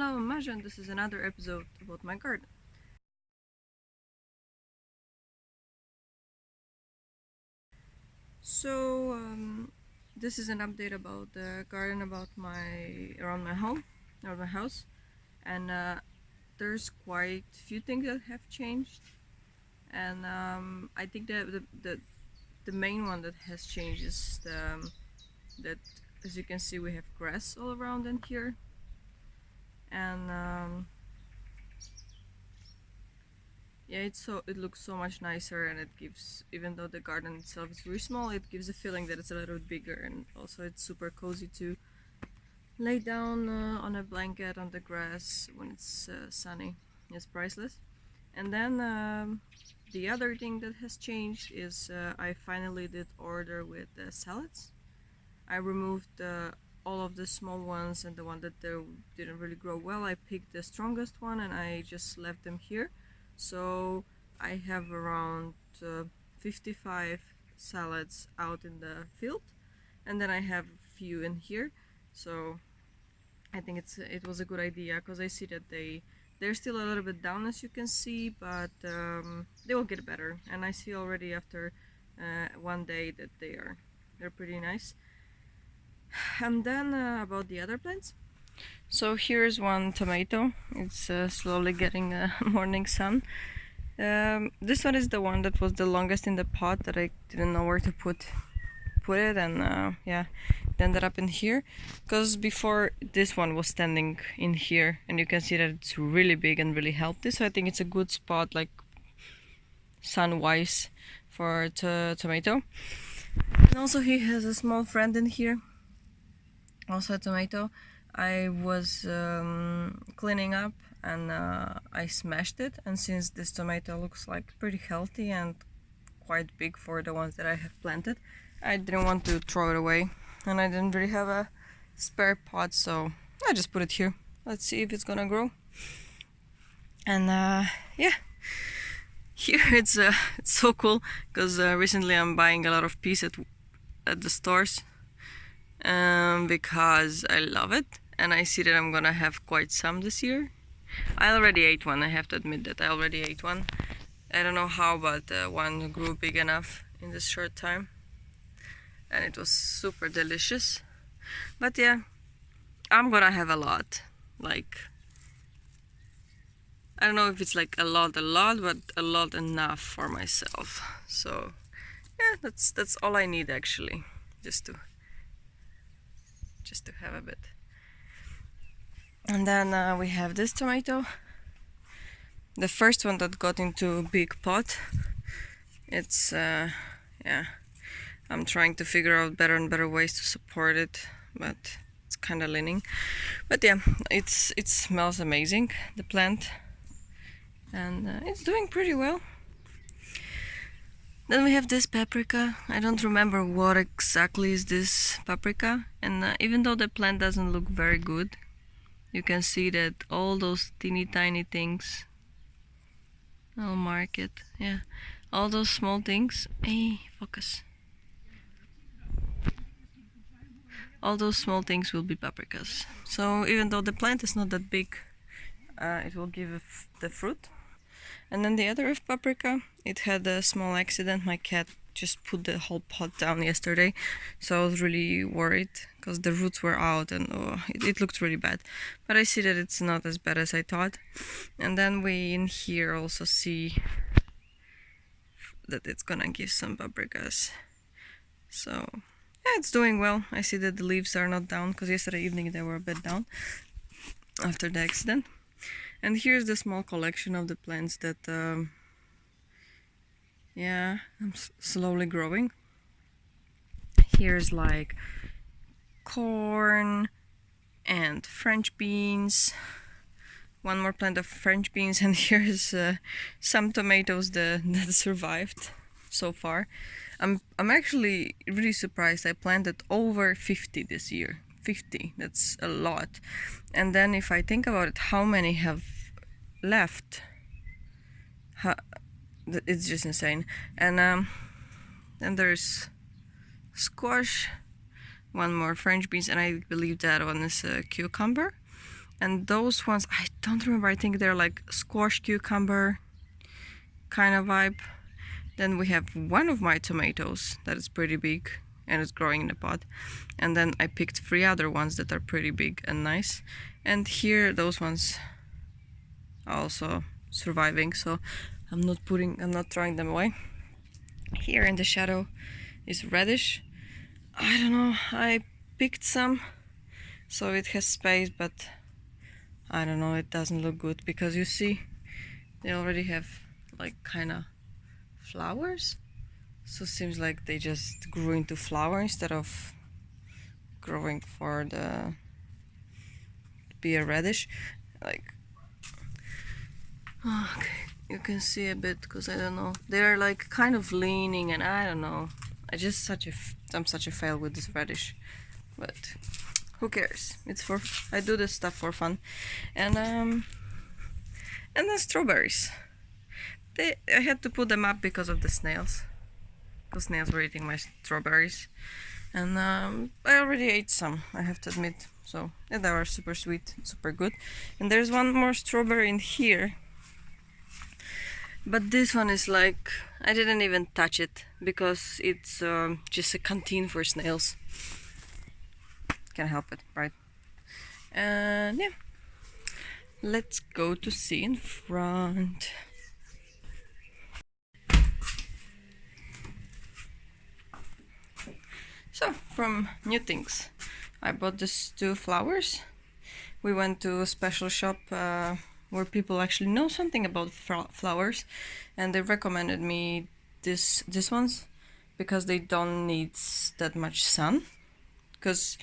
Hello, I'm Marza, and this is another episode about my garden. So, this is an update about the garden around my home, around my house, and there's quite a few things that have changed, and I think the main one that has changed is that, as you can see, we have grass all around in here, and yeah, it looks so much nicer, and it gives, even though the garden itself is very small, it gives a feeling that it's a little bit bigger, and also it's super cozy to lay down on a blanket on the grass when it's sunny. It's priceless. And then the other thing that has changed is I finally did order with salads. I removed all of the small ones and the one that didn't really grow well. I picked the strongest one and I just left them here. So I have around 55 salads out in the field, and then I have a few in here. So I think it was a good idea, because I see that they're still a little bit down, as you can see, but they will get better. And I see already after one day that they're pretty nice. And then about the other plants. So here's one tomato. It's slowly getting morning sun. This one is the one that was the longest in the pot, that I didn't know where to put it, and yeah, it ended up in here, because before this one was standing in here, and you can see that it's really big and really healthy. So I think it's a good spot, like sun-wise, for tomato. And also he has a small friend in here, also a tomato. I was cleaning up and I smashed it, and since this tomato looks like pretty healthy and quite big for the ones that I have planted, I didn't want to throw it away, and I didn't really have a spare pot, so I just put it here. Let's see if it's gonna grow. And yeah, here it's so cool, because recently I'm buying a lot of peas at the stores because I love it, and I see that I'm gonna have quite some this year. I already ate one, I have to admit that I already ate one. I don't know how, but one grew big enough in this short time, and it was super delicious. But yeah, I'm gonna have a lot. Like, I don't know if it's like a lot, but a lot enough for myself. So yeah, that's all I need, actually, just to have a bit. And then we have this tomato, the first one that got into a big pot. It's yeah, I'm trying to figure out better and better ways to support it, but it's kind of leaning. But yeah, it smells amazing, the plant, and it's doing pretty well. Then we have this paprika. I don't remember what exactly is this paprika, and even though the plant doesn't look very good, you can see that all those teeny tiny things, I'll mark it, yeah, all those small things, hey, focus. All those small things will be paprikas. So even though the plant is not that big, it will give the fruit. And then the other paprika, it had a small accident. My cat just put the whole pot down yesterday, so I was really worried, because the roots were out, and it looked really bad. But I see that it's not as bad as I thought. And then we in here also see that it's gonna give some paprikas. So yeah, it's doing well. I see that the leaves are not down, because yesterday evening they were a bit down after the accident. And here's the small collection of the plants that yeah, I'm slowly growing. Here's like corn and French beans, one more plant of French beans, and here's some tomatoes that survived so far. I'm actually really surprised. I planted over 50 this year. 50, that's a lot. And then if I think about it, how many have left, it's just insane. And then there's squash, one more French beans, and I believe that one is a cucumber. And those ones, I don't remember, I think they're like squash cucumber kind of vibe. Then we have one of my tomatoes that is pretty big and it's growing in a pot. And then I picked 3 other ones that are pretty big and nice. And here, those ones are also surviving, so I'm not throwing them away. Here in the shadow is radish. I don't know, I picked some, so it has space, but I don't know, it doesn't look good because you see, they already have like kind of flowers. So it seems like they just grew into flower instead of growing for the be a radish. Like, okay, you can see a bit because I don't know. They're like kind of leaning, and I don't know. I'm such a fail with this radish, but who cares? I do this stuff for fun, and then strawberries. I had to put them up because of the snails. Because snails were eating my strawberries, and I already ate some, I have to admit. So yeah, they were super sweet, super good. And there's one more strawberry in here, but this one is like, I didn't even touch it because it's just a canteen for snails. Can't help it, right? And yeah, let's go to see in front. So, from new things, I bought these 2 flowers. We went to a special shop where people actually know something about flowers, and they recommended me these ones because they don't need that much sun. Because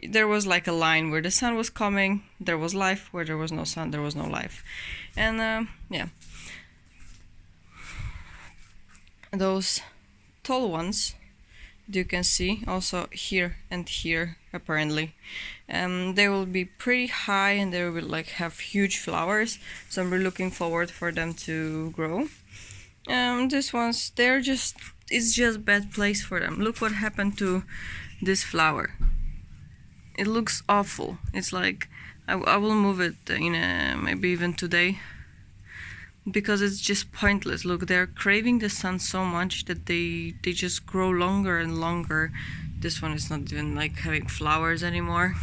there was like a line where the sun was coming, there was life. Where there was no sun, there was no life. And yeah, those tall ones, you can see also here and here apparently, they will be pretty high and they will like have huge flowers, so I'm really looking forward for them to grow. These ones, it's just bad place for them. Look what happened to this flower. It looks awful. It's like I will move it in maybe even today, because it's just pointless. Look, they're craving the sun so much that they just grow longer and longer. This one is not even like having flowers anymore.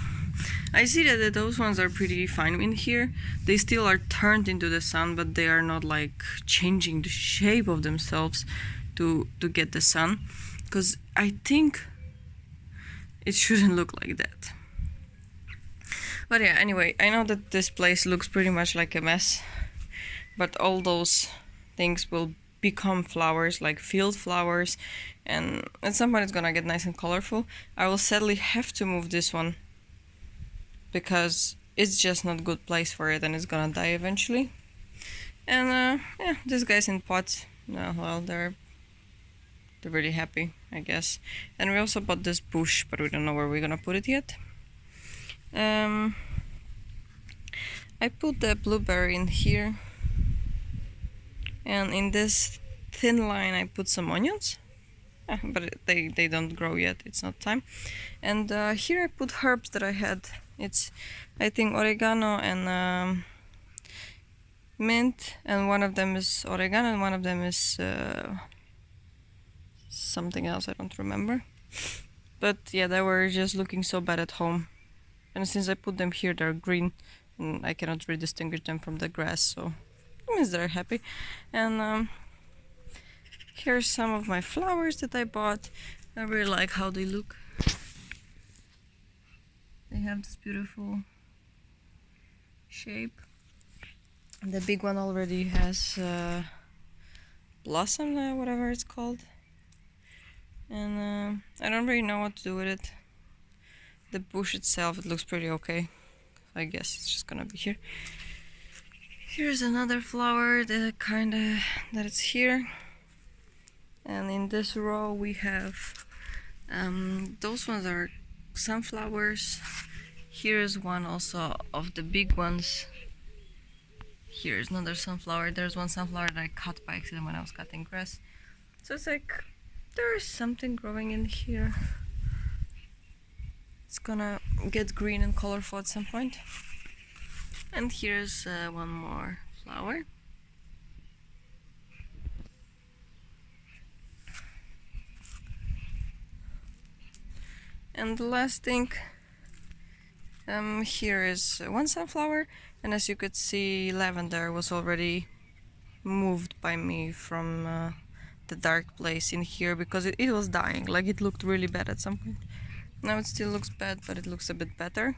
I see that those ones are pretty fine in here. They still are turned into the sun, but they are not like changing the shape of themselves to get the sun, because I think it shouldn't look like that. But yeah, anyway, I know that this place looks pretty much like a mess, but all those things will become flowers, like field flowers, and at some point it's gonna get nice and colorful. I will sadly have to move this one because it's just not a good place for it and it's gonna die eventually. And yeah, these guys in pots, well, they're really happy, I guess. And we also bought this bush, but we don't know where we're gonna put it yet. I put the blueberry in here, and in this thin line I put some onions, but they don't grow yet, it's not time. And here I put herbs that I had. It's, I think, oregano and mint, and one of them is oregano and one of them is something else, I don't remember. But yeah, they were just looking so bad at home, and since I put them here, they're green and I cannot really distinguish them from the grass, so it means they're happy. And here's some of my flowers that I bought. I really like how they look. They have this beautiful shape. The big one already has blossom, whatever it's called. And I don't really know what to do with it. The bush itself, it looks pretty okay. I guess it's just gonna be here. Here's another flower that it's here. And in this row we have those ones are sunflowers. Here's one also of the big ones. Here's another sunflower. There's one sunflower that I cut by accident when I was cutting grass. So it's like there is something growing in here. it's gonna get green and colorful at some point. And here's one more flower. And the last thing, here is one sunflower, and as you could see, lavender was already moved by me from the dark place in here because it was dying. Like, it looked really bad at some point. Now it still looks bad, but it looks a bit better.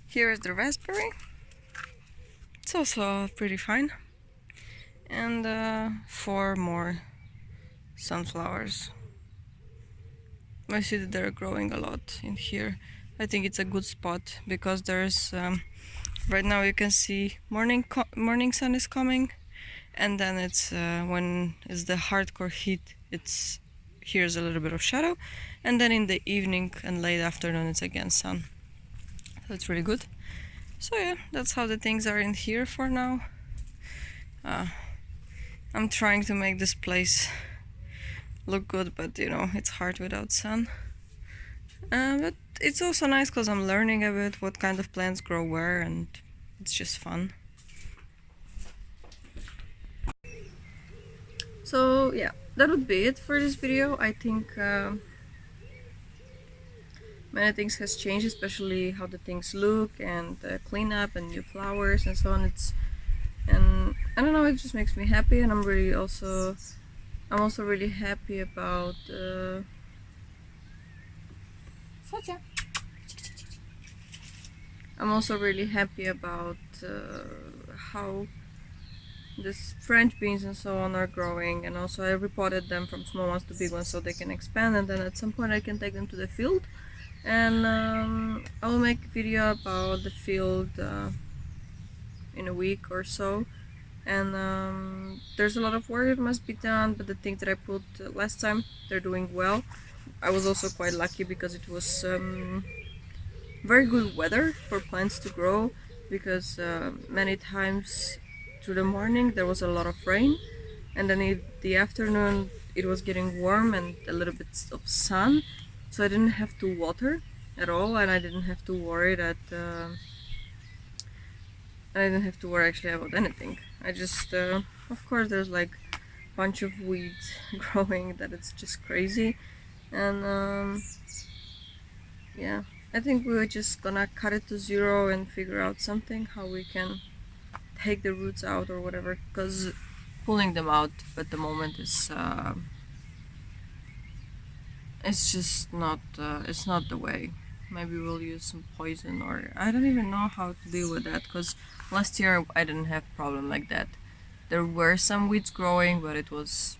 Here is the raspberry. It's also pretty fine. And 4 more sunflowers. I see that they're growing a lot in here. I think it's a good spot because there's right now you can see morning sun is coming, and then it's when it's the hardcore heat, it's here's a little bit of shadow, and then in the evening and late afternoon it's again sun. So it's really good. So yeah, that's how the things are in here for now. I'm trying to make this place look good, but you know, it's hard without sun. But it's also nice because I'm learning a bit what kind of plants grow where, and it's just fun. So yeah, that would be it for this video. I think many things has changed, especially how the things look and cleanup and new flowers and so on. And I don't know, it just makes me happy, and I'm also really happy about I'm also really happy about how this French beans and so on are growing, and also I repotted them from small ones to big ones so they can expand, and then at some point I can take them to the field, and I will make a video about the field in a week or so. And there's a lot of work that must be done, but the things that I put last time, they're doing well. I was also quite lucky because it was very good weather for plants to grow, because many times through the morning there was a lot of rain, and then in the afternoon it was getting warm and a little bit of sun, so I didn't have to water at all, and I didn't have to worry that I didn't have to worry actually about anything. I just of course there's like a bunch of weeds growing that it's just crazy, and yeah, I think we're just gonna cut it to zero and figure out something how we can take the roots out or whatever, because pulling them out at the moment is it's just not it's not the way. Maybe we'll use some poison, or I don't even know how to deal with that, because last year I didn't have problem like that. There were some weeds growing, but it was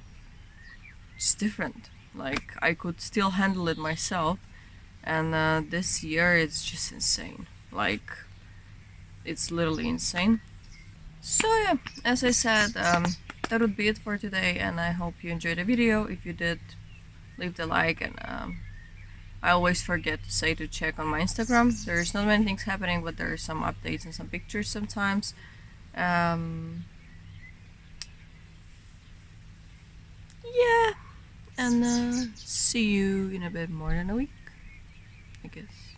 just different. Like, I could still handle it myself, and this year it's just insane. Like, it's literally insane. So yeah, as I said, that would be it for today, and I hope you enjoyed the video. If you did, leave the like, and I always forget to say to check on my Instagram. There's not many things happening, but there are some updates and some pictures sometimes. Yeah, and see you in a bit more than a week, I guess.